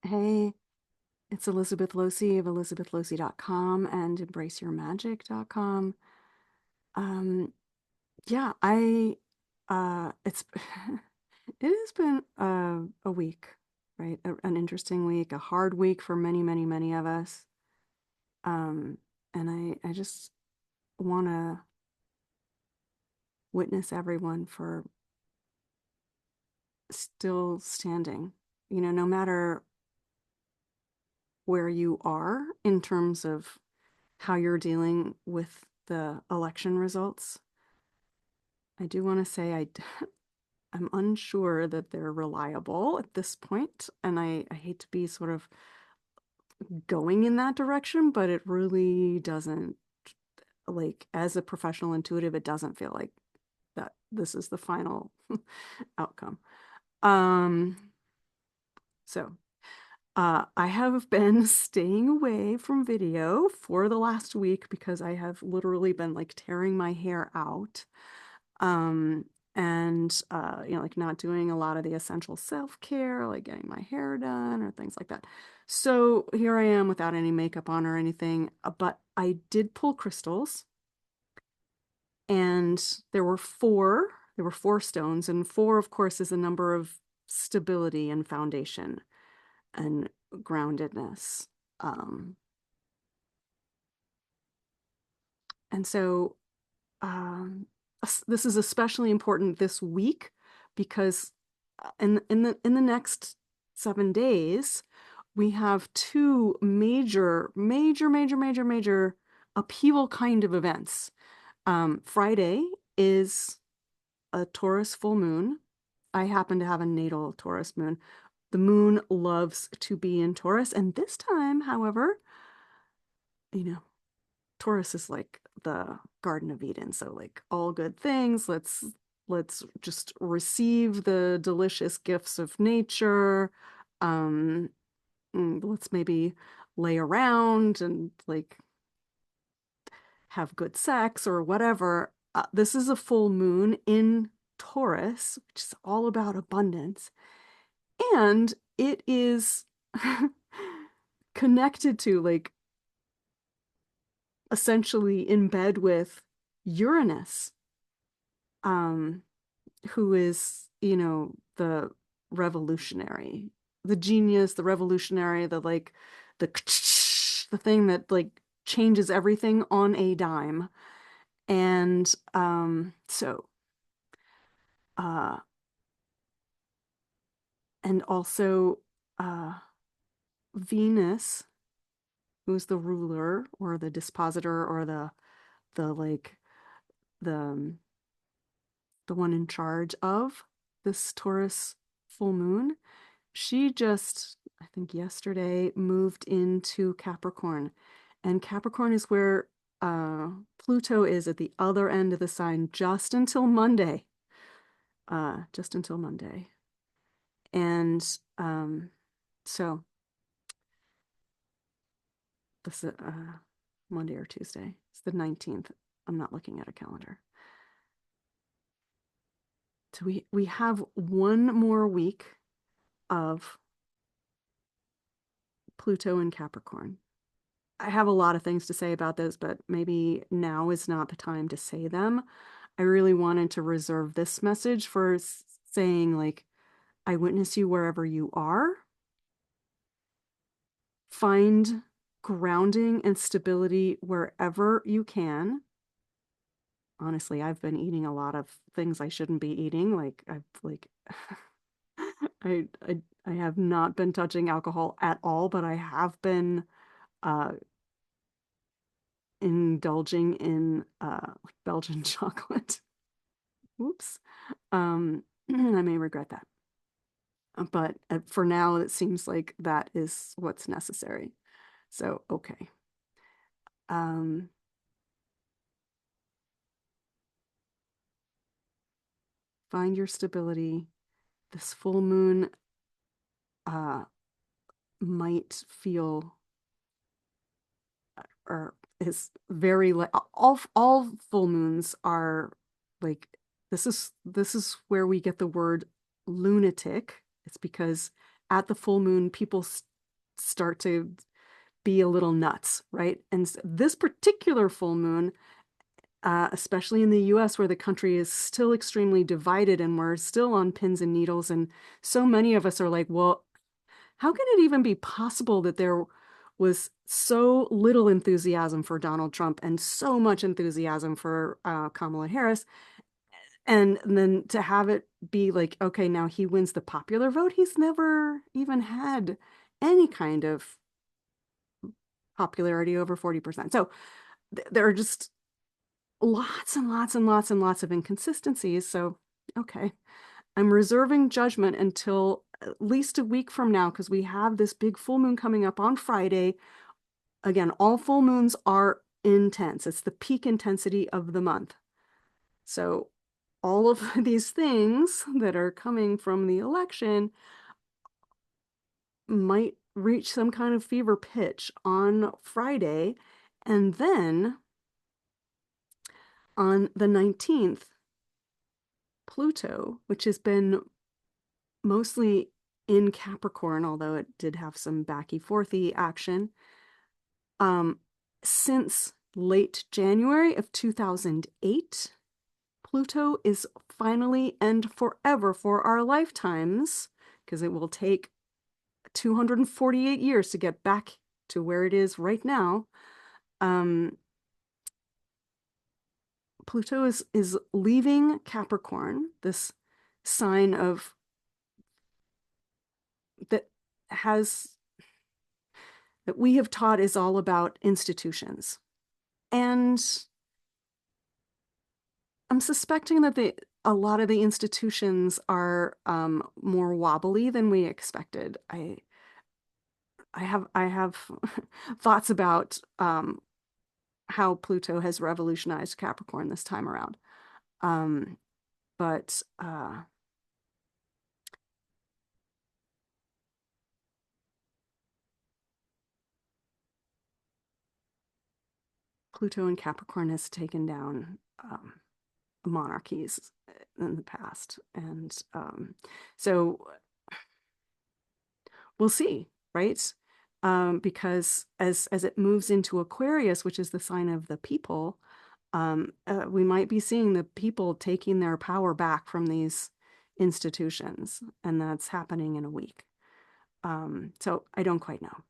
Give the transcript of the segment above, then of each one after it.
Hey, it's Elizabeth Losi of elizabethlosi.com and embraceyourmagic.com. Um, yeah, it's it has been a week, right? An interesting week, a hard week for many, many, many of us. And I just want to witness everyone for still standing. No matter where you are in terms of how you're dealing with the election results. I do want to say I'm unsure that they're reliable at this point, and I hate to be sort of going in that direction, but it really doesn't, like, as a professional intuitive, it doesn't feel like that this is the final outcome. Um, so I have been staying away from video for the last week because I have literally been like tearing my hair out. Um, and like not doing a lot of the essential self-care, like getting my hair done or things like that. So here I am without any makeup on or anything, but I did pull crystals, and there were four stones, and four, of course, is a number of stability and foundation and groundedness. Um, and so um, this is especially important this week because in the next 7 days we have two major upheaval kind of events. Friday is a Taurus full moon. I happen to have a natal Taurus moon. The moon loves to be in Taurus, and this time, however, you know, Taurus is like the Garden of Eden, so like all good things. Let's just receive the delicious gifts of nature. Um, let's maybe lay around and like have good sex or whatever. This is a full moon in Taurus, which is all about abundance, and it is connected to, like, essentially in bed with Uranus, um, who is, the revolutionary, the genius, the revolutionary, the like, the the thing that like changes everything on a dime. And uh, and also uh, Venus, who's the ruler or the dispositor or the like the the one in charge of this Taurus full moon. She just, I think yesterday, moved into Capricorn. And Capricorn is where Pluto is at the other end of the sign just until Monday. Just until Monday. And so this Monday or Tuesday. It's the 19th. I'm not looking at a calendar. So we have one more week of Pluto in Capricorn. I have a lot of things to say about those, but maybe now is not the time to say them. I really wanted to reserve this message for saying, like, I witness you wherever you are. Find grounding and stability wherever you can. Honestly, I've been eating a lot of things I shouldn't be eating. Like, I've like I have not been touching alcohol at all, but I have been uh indulging in like Belgian chocolate. Whoops. I may regret that. But for now, it seems like that is what's necessary. So, okay. Um, find your stability. This full moon uh, might feel, or is very like, all full moons are like, this is where we get the word lunatic. It's because at the full moon people start to be a little nuts, right? And this particular full moon, especially in the US, where the country is still extremely divided and we're still on pins and needles, and so many of us are like, well, how can it even be possible that there was so little enthusiasm for Donald Trump and so much enthusiasm for Kamala Harris? And then to have it be like, okay, now he wins the popular vote. He's never even had any kind of popularity over 40%. So there are just lots and lots and lots and lots of inconsistencies. So, okay, I'm reserving judgment until at least a week from now, because we have this big full moon coming up on Friday. Again, all full moons are intense. It's the peak intensity of the month. So all of these things that are coming from the election might reach some kind of fever pitch on Friday. And then on the 19th, Pluto, which has been mostly in Capricorn, although it did have some backy forthy action, since late January of 2008, Pluto is finally and forever for our lifetimes, because it will take 248 years to get back to where it is right now. Pluto is leaving Capricorn, this sign of that has that we have taught is all about institutions. And I'm suspecting that a lot of the institutions are more wobbly than we expected. I have thoughts about how Pluto has revolutionized Capricorn this time around. But Pluto in Capricorn has taken down monarchies in the past. And so we'll see, right? Because as it moves into Aquarius, which is the sign of the people, we might be seeing the people taking their power back from these institutions, and that's happening in a week. So I don't quite know.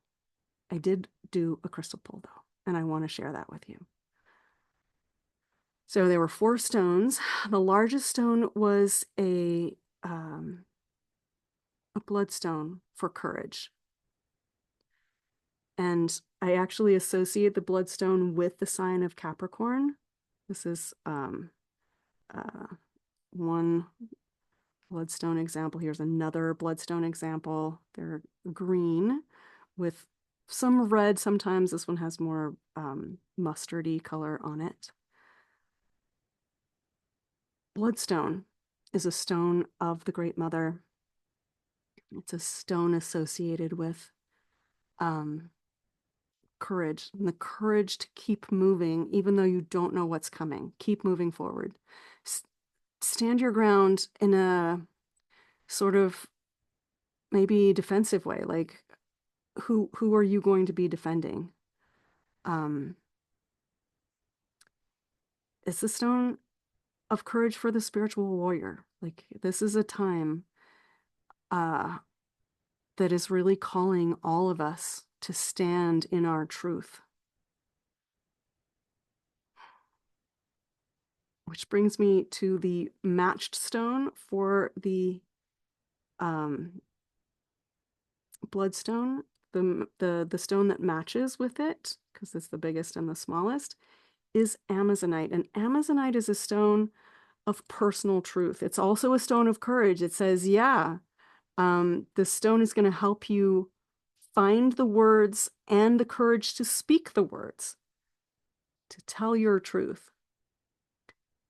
I did do a crystal pull though, and I want to share that with you. So there were 4 stones. The largest stone was a bloodstone for courage. And I actually associate the bloodstone with the sign of Capricorn. This is one bloodstone example. Here's another bloodstone example. They're green with some red. Sometimes this one has more mustardy color on it. Bloodstone is a stone of the Great Mother. It's a stone associated with courage, and the courage to keep moving, even though you don't know what's coming. Keep moving forward. Stand your ground in a sort of maybe defensive way, like who are you going to be defending? It's the stone of courage for the spiritual warrior. Like this is a time that is really calling all of us to stand in our truth. Which brings me to the matched stone for the bloodstone. The stone that matches with it, because it's the biggest and the smallest, is Amazonite. And Amazonite is a stone of personal truth. It's also a stone of courage. It says, yeah, the stone is going to help you find the words and the courage to speak the words, to tell your truth.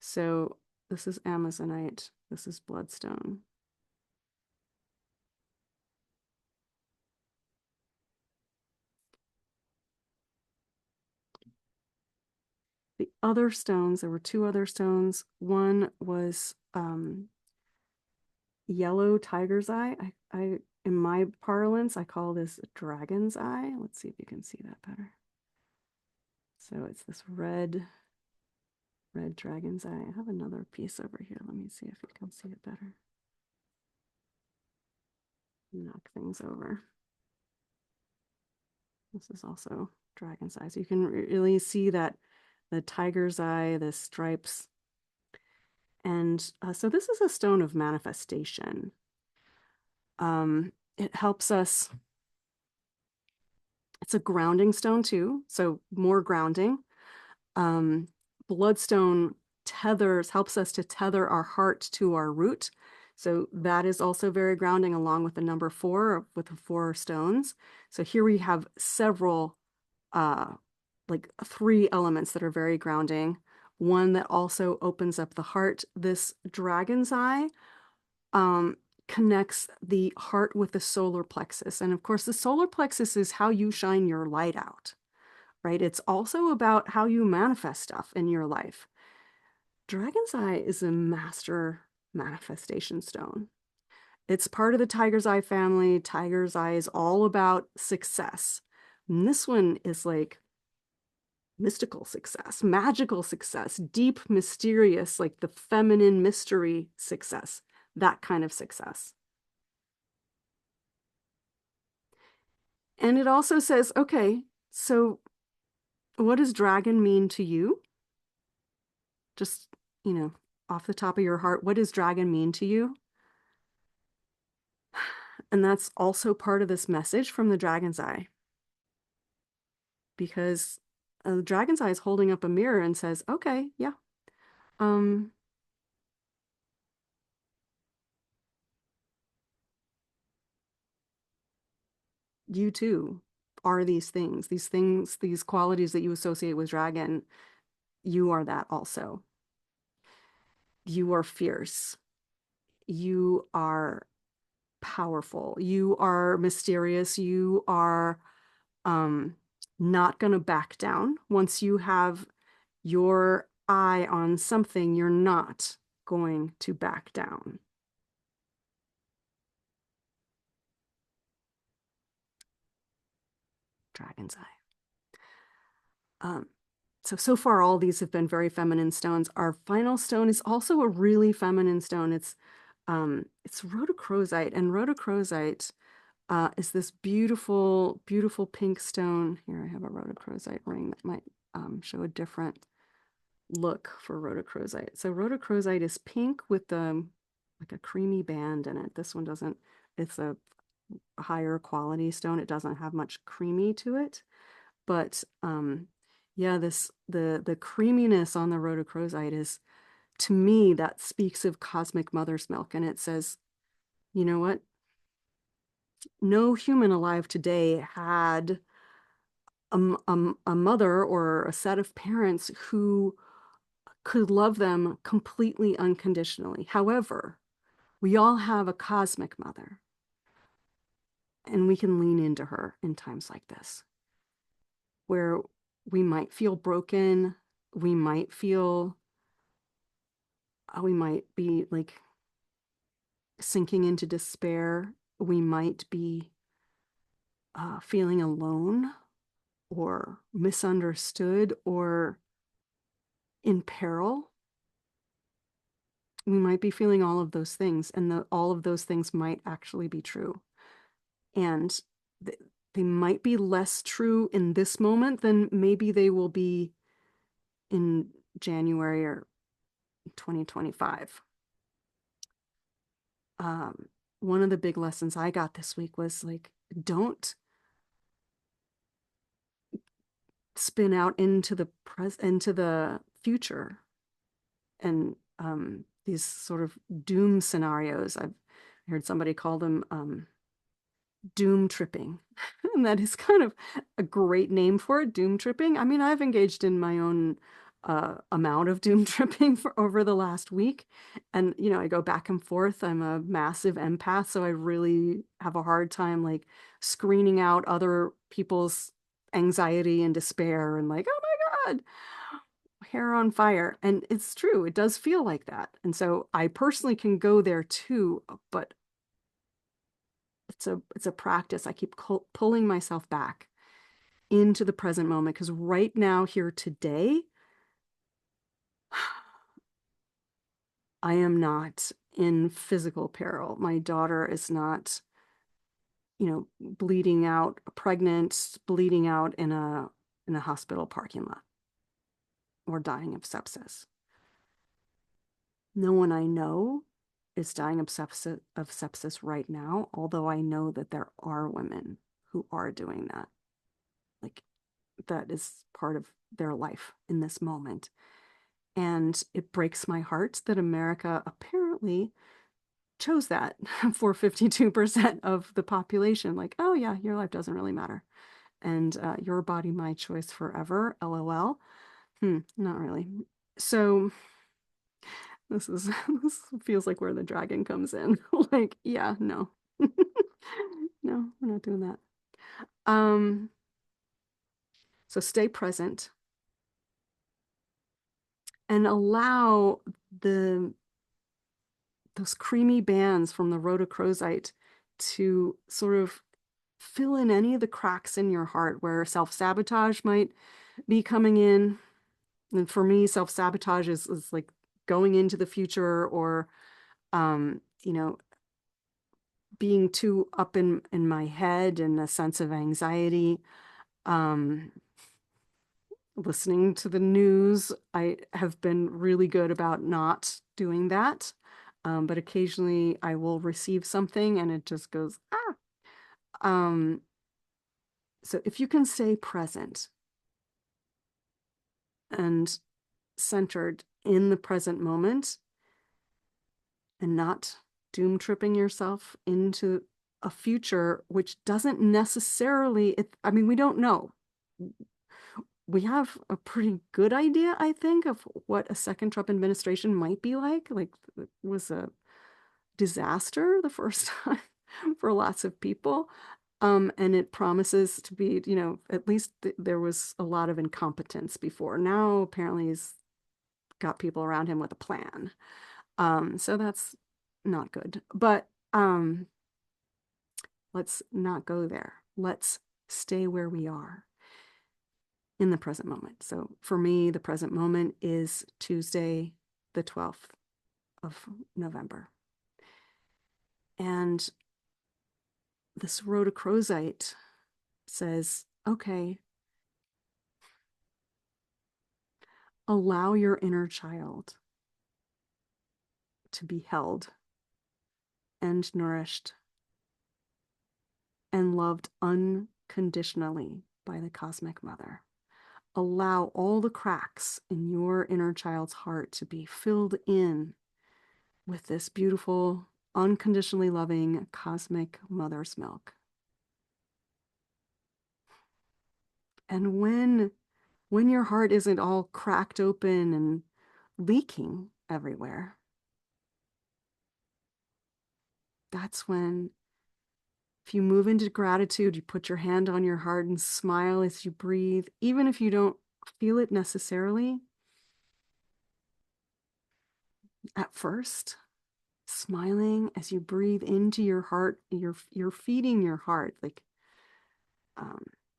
So this is Amazonite. This is bloodstone. The other stones, there were 2 other stones. One was yellow tiger's eye. I in my parlance, I call this dragon's eye. Let's see if you can see that better. So it's this red dragon's eye. I have another piece over here. Let me see if you can see it better. Knock things over. This is also dragon's eye. So you can really see that the tiger's eye, the stripes. And so this is a stone of manifestation. It helps us. It's a grounding stone too, so more grounding. Bloodstone helps us to tether our heart to our root. So that is also very grounding, along with the number 4 with the 4 stones. So here we have several, like 3 elements that are very grounding. One that also opens up the heart. This dragon's eye connects the heart with the solar plexus. And of course, the solar plexus is how you shine your light out, right? It's also about how you manifest stuff in your life. Dragon's eye is a master manifestation stone. It's part of the tiger's eye family. Tiger's eye is all about success. And this one is like mystical success, magical success, deep, mysterious, like the feminine mystery success, that kind of success. And it also says, okay, so what does dragon mean to you? Just, off the top of your heart, what does dragon mean to you? And that's also part of this message from the dragon's eye. Because the dragon's eye is holding up a mirror and says, okay, yeah, you too are these things, these qualities that you associate with dragon. You are that also. You are fierce. You are powerful. You are mysterious. You are not going to back down. Once you have your eye on something, you're not going to back down. Dragon's eye. So far, all these have been very feminine stones. Our final stone is also a really feminine stone. It's rhodochrosite, and rhodochrosite is this beautiful, beautiful pink stone. Here, I have a rhodochrosite ring that might show a different look for rhodochrosite. So rhodochrosite is pink with like a creamy band in it. This one doesn't. It's a higher quality stone. It doesn't have much creamy to it, but yeah, the creaminess on the rhodochrosite is, to me, that speaks of cosmic mother's milk. And it says, you know what? No human alive today had a mother or a set of parents who could love them completely unconditionally. However, we all have a cosmic mother, and we can lean into her in times like this, where we might feel broken, we might be like sinking into despair, we might be feeling alone or misunderstood or in peril. We might be feeling all of those things, and all of those things might actually be true. And they might be less true in this moment than maybe they will be in January or 2025. One of the big lessons I got this week was like, don't spin out into the future and these sort of doom scenarios. I've heard somebody call them doom tripping. And that is kind of a great name for it, doom tripping. I mean, I've engaged in my own amount of doom tripping for over the last week. And, I go back and forth. I'm a massive empath, so I really have a hard time like screening out other people's anxiety and despair and like, oh my God, hair on fire. And it's true, it does feel like that. And so I personally can go there too, but it's a practice. I keep pulling myself back into the present moment, because right now, here today, I am not in physical peril. My daughter is not, bleeding out, pregnant, bleeding out in a hospital parking lot or dying of sepsis. No one I know is dying of sepsis right now, although I know that there are women who are doing that. Like, that is part of their life in this moment. And it breaks my heart that America apparently chose that for 52% of the population. Like, oh yeah, your life doesn't really matter. And your body, my choice forever, LOL. Not really. So this feels like where the dragon comes in. Like, yeah, no. No, we're not doing that. So stay present and allow those creamy bands from the rhodochrosite to sort of fill in any of the cracks in your heart where self-sabotage might be coming in. And for me, self-sabotage is like going into the future, or being too up in my head and a sense of anxiety. Listening to the news, I have been really good about not doing that. But occasionally I will receive something and it just goes, ah. So if you can stay present and centered in the present moment and not doom tripping yourself into a future, which doesn't necessarily, we don't know. We have a pretty good idea, I think, of what a second Trump administration might be like. Like, it was a disaster the first time for lots of people. And it promises to be, at least there was a lot of incompetence before. Now, apparently, he's got people around him with a plan. So that's not good. But let's not go there. Let's stay where we are in the present moment. So for me, the present moment is Tuesday, the 12th of November. And this rhodochrosite says, okay, allow your inner child to be held and nourished and loved unconditionally by the cosmic mother. Allow all the cracks in your inner child's heart to be filled in with this beautiful, unconditionally loving cosmic mother's milk. And when your heart isn't all cracked open and leaking everywhere, that's when, if you move into gratitude, you put your hand on your heart and smile as you breathe, even if you don't feel it necessarily at first. Smiling as you breathe into your heart, you're feeding your heart. Like,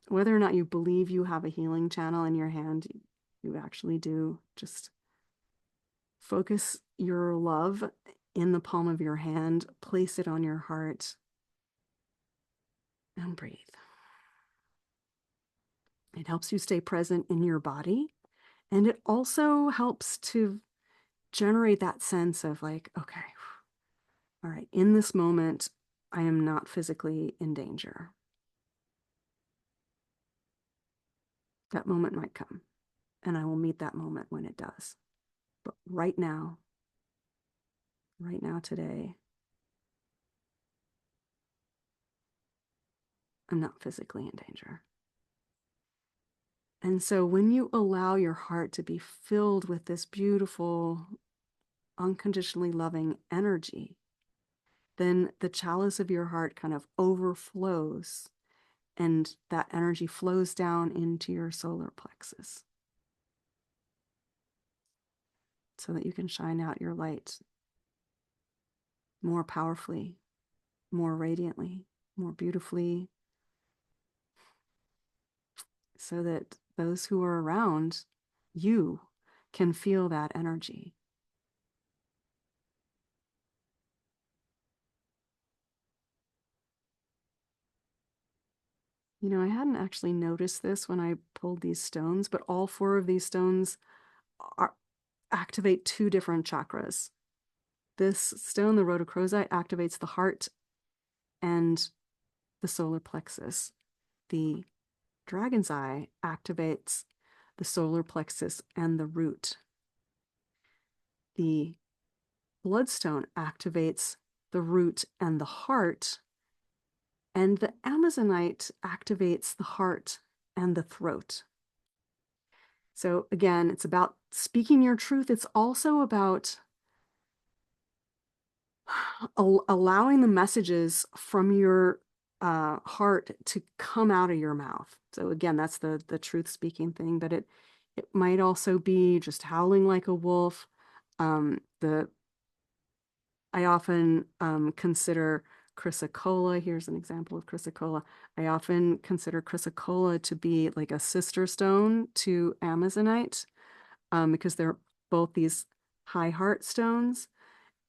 whether or not you believe you have a healing channel in your hand, you actually do. Just focus your love in the palm of your hand, place it on your heart, and breathe. It helps you stay present in your body, and it also helps to generate that sense of like, okay, all right, in this moment, I am not physically in danger. That moment might come, and I will meet that moment when it does. But right now, today, I'm not physically in danger. And so when you allow your heart to be filled with this beautiful, unconditionally loving energy, then the chalice of your heart kind of overflows, and that energy flows down into your solar plexus so that you can shine out your light more powerfully, more radiantly, more beautifully, so that those who are around you can feel that energy. You know, I hadn't actually noticed this when I pulled these stones, but all four of these stones are, activate two different chakras. This stone, the rhodochrosite, activates the heart and the solar plexus. The dragon's eye activates the solar plexus and the root. The bloodstone activates the root and the heart, and the amazonite activates the heart and the throat. So again, it's about speaking your truth. It's also about allowing the messages from your heart to come out of your mouth. So again, that's the truth speaking thing, but it might also be just howling like a wolf. The I often consider chrysocolla. Here's an example of chrysocolla. I often consider chrysocolla to be like a sister stone to amazonite, because they're both these high heart stones.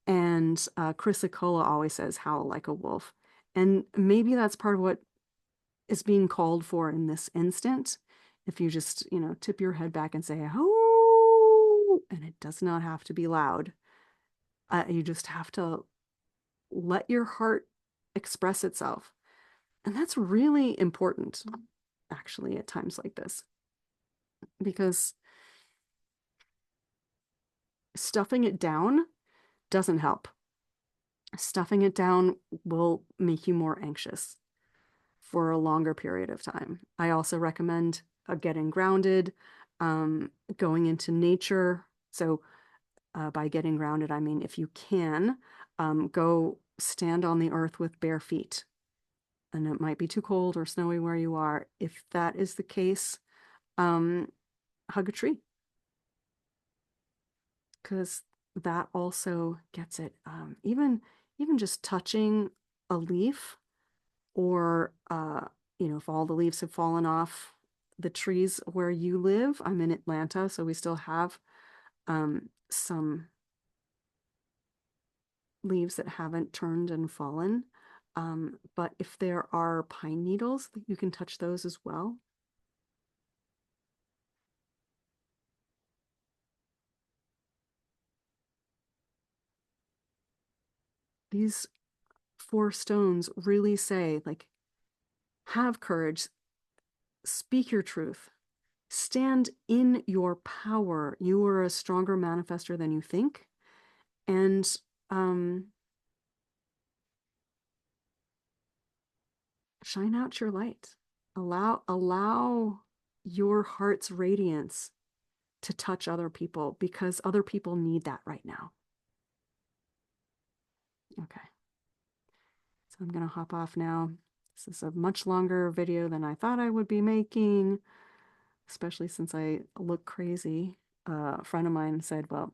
And chrysocolla always says howl like a wolf. And maybe that's part of what is being called for in this instant. If you just, tip your head back and say, oh, and it does not have to be loud. You just have to let your heart express itself. And that's really important, actually, at times like this, because stuffing it down doesn't help. Stuffing it down will make you more anxious for a longer period of time. I also recommend getting grounded, going into nature. So by getting grounded, I mean, if you can, go stand on the earth with bare feet. And it might be too cold or snowy where you are. If that is the case, hug a tree, because that also gets it. Even just touching a leaf, or if all the leaves have fallen off the trees where you live. I'm in Atlanta, so we still have some leaves that haven't turned and fallen. But if there are pine needles, you can touch those as well. These four stones really say, like, have courage, speak your truth, stand in your power. You are a stronger manifester than you think. And shine out your light. Allow your heart's radiance to touch other people, because other people need that right now. Okay. So I'm going to hop off now. This is a much longer video than I thought I would be making, especially since I look crazy. A friend of mine said, well,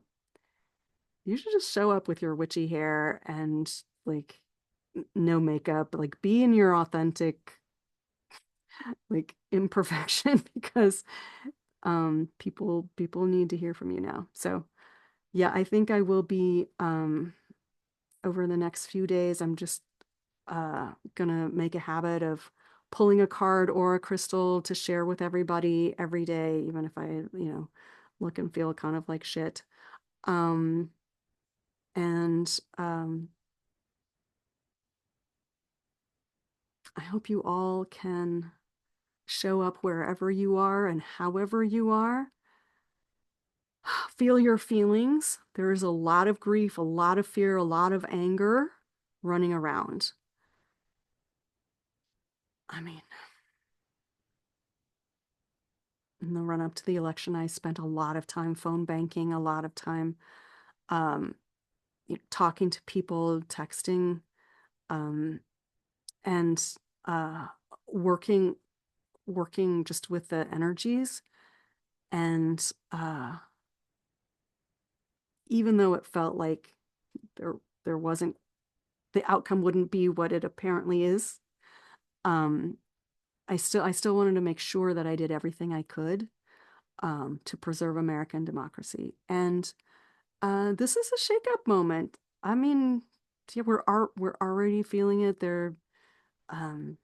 you should just show up with your witchy hair and like no makeup, like be in your authentic like imperfection, because people need to hear from you now. So yeah, I think I will be over the next few days. I'm just gonna make a habit of pulling a card or a crystal to share with everybody every day, even if I, look and feel kind of like shit. Um, and I hope you all can show up wherever you are and however you are. Feel your feelings. There is a lot of grief, a lot of fear, a lot of anger running around. I mean, in the run up to the election, I spent a lot of time phone banking, a lot of time um, talking to people, texting, um, and uh, working just with the energies. And even though it felt like there wasn't, the outcome wouldn't be what it apparently is, um, I still wanted to make sure that I did everything I could to preserve American democracy. And this is a shakeup moment. I mean, yeah, we're already feeling it. Um,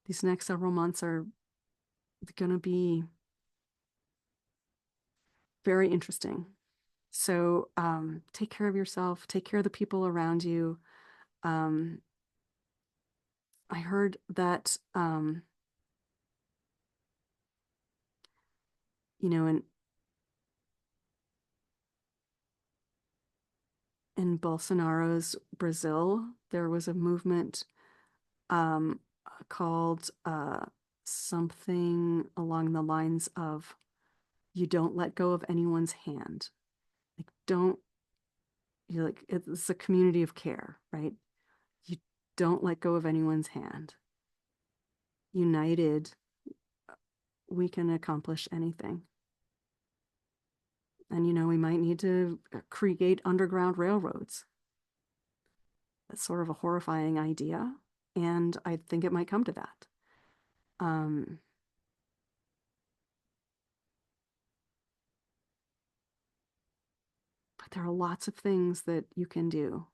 these next several months are going to be very interesting. So take care of yourself, take care of the people around you. Um, I heard that, in Bolsonaro's Brazil, there was a movement um, called something along the lines of "You don't let go of anyone's hand." Like, don't you like it's a community of care, right? You don't let go of anyone's hand. United, we can accomplish anything. And we might need to create underground railroads. That's sort of a horrifying idea, and I think it might come to that. Um, but there are lots of things that you can do.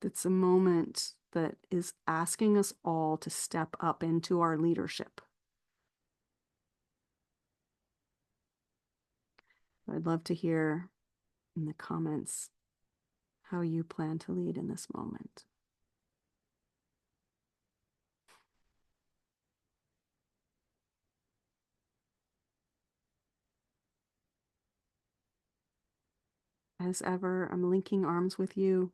It's a moment that is asking us all to step up into our leadership. I'd love to hear in the comments how you plan to lead in this moment. As ever, I'm linking arms with you.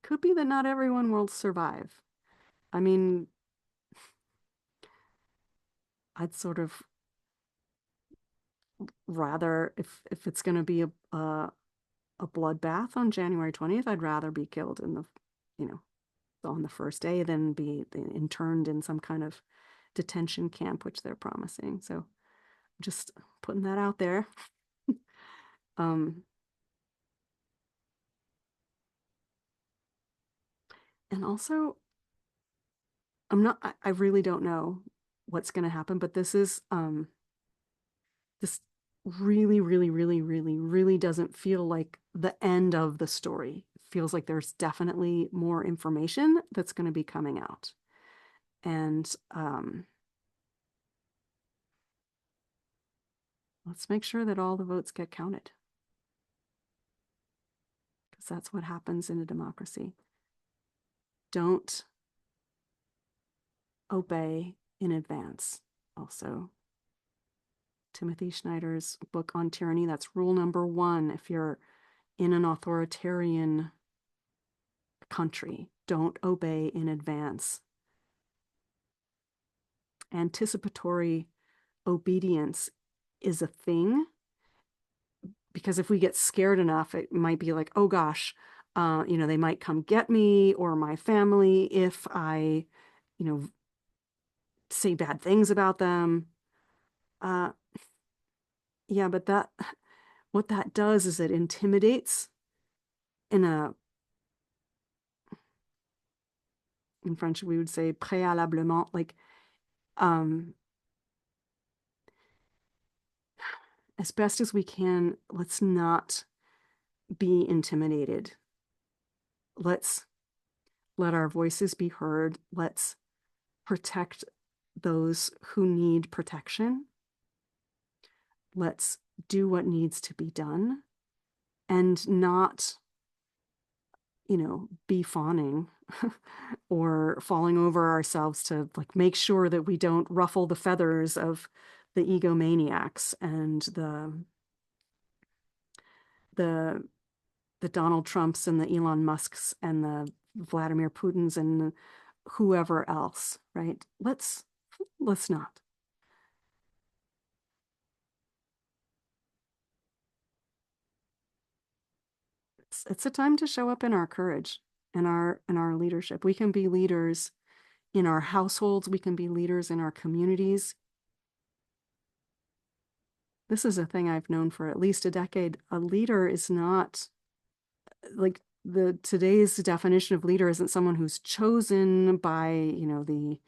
Could be that not everyone will survive. I mean, I'd sort of rather, if it's going to be a bloodbath on January 20th, I'd rather be killed you know, on the first day than be interned in some kind of detention camp, which they're promising. So just putting that out there. um, and also, I really don't know what's going to happen, but this really, really, really, really, really doesn't feel like the end of the story. It feels like there's definitely more information that's going to be coming out. And let's make sure that all the votes get counted, because that's what happens in a democracy. Don't obey in advance. Also, Timothy Schneider's book on tyranny, that's rule number one. If you're in an authoritarian country, don't obey in advance. Anticipatory obedience is a thing, because if we get scared enough, it might be like, oh gosh, they might come get me or my family if I, say bad things about them. Uh, yeah, but what that does is it intimidates in French, we would say préalablement, like, um, as best as we can, let's not be intimidated. Let's let our voices be heard. Let's protect those who need protection. Let's do what needs to be done and not, be fawning or falling over ourselves to like make sure that we don't ruffle the feathers of the egomaniacs and the the Donald Trumps and the Elon Musks and the Vladimir Putins and whoever else, right? Let's not. It's a time to show up in our courage and our leadership. We can be leaders in our households, we can be leaders in our communities. This is a thing I've known for at least a decade. A leader is not like the today's definition of leader isn't someone who's chosen by, the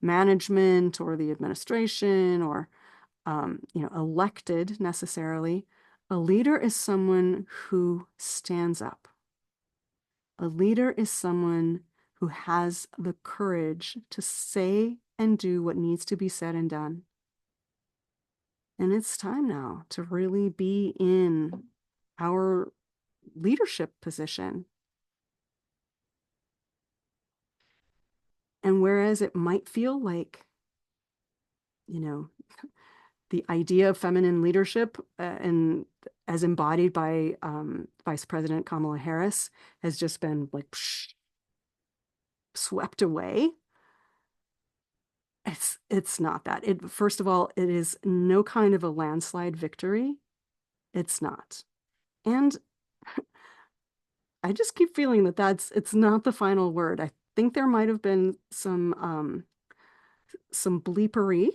management or the administration or, elected necessarily. A leader is someone who stands up. A leader is someone who has the courage to say and do what needs to be said and done. And it's time now to really be in our leadership position. And whereas it might feel like, you know, the idea of feminine leadership and as embodied by Vice President Kamala Harris has just been like swept away. It's not that. It first of all, it is no kind of a landslide victory. It's not. And I just keep feeling that it's not the final word. I think there might have been some bleepery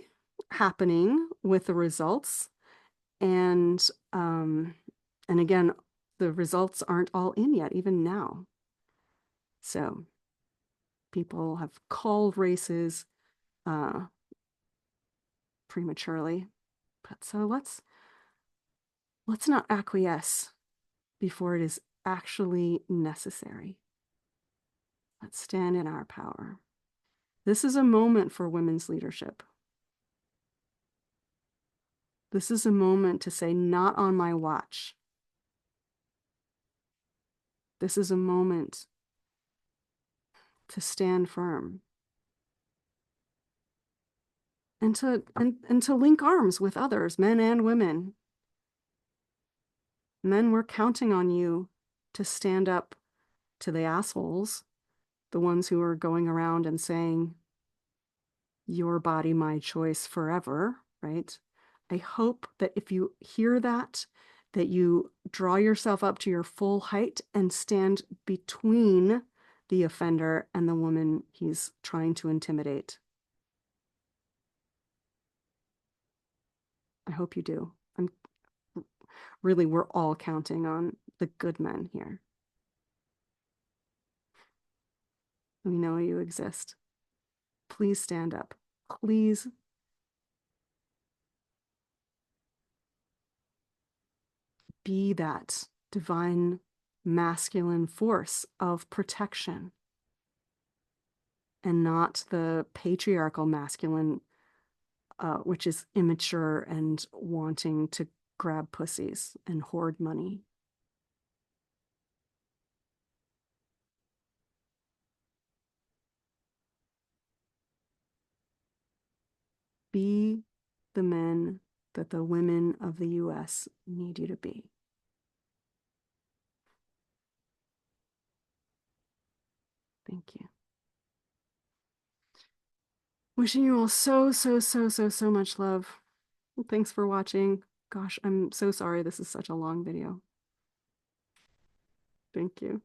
happening with the results. And and again, the results aren't all in yet, even now. So people have called races prematurely. But so let's not acquiesce before it is actually necessary. Let's stand in our power. This is a moment for women's leadership. This is a moment to say, not on my watch. This is a moment to stand firm and to link arms with others, men and women. Men, we're counting on you to stand up to the assholes, the ones who are going around and saying, your body, my choice forever, right? I hope that if you hear that you draw yourself up to your full height and stand between the offender and the woman he's trying to intimidate. I hope you do. We're all counting on the good men here. We know you exist. Please stand up. Please be that divine masculine force of protection and not the patriarchal masculine, which is immature and wanting to grab pussies and hoard money. Be the men that the women of the US need you to be. Thank you. Wishing you all so much love. Thanks for watching. Gosh, I'm so sorry this is such a long video. Thank you.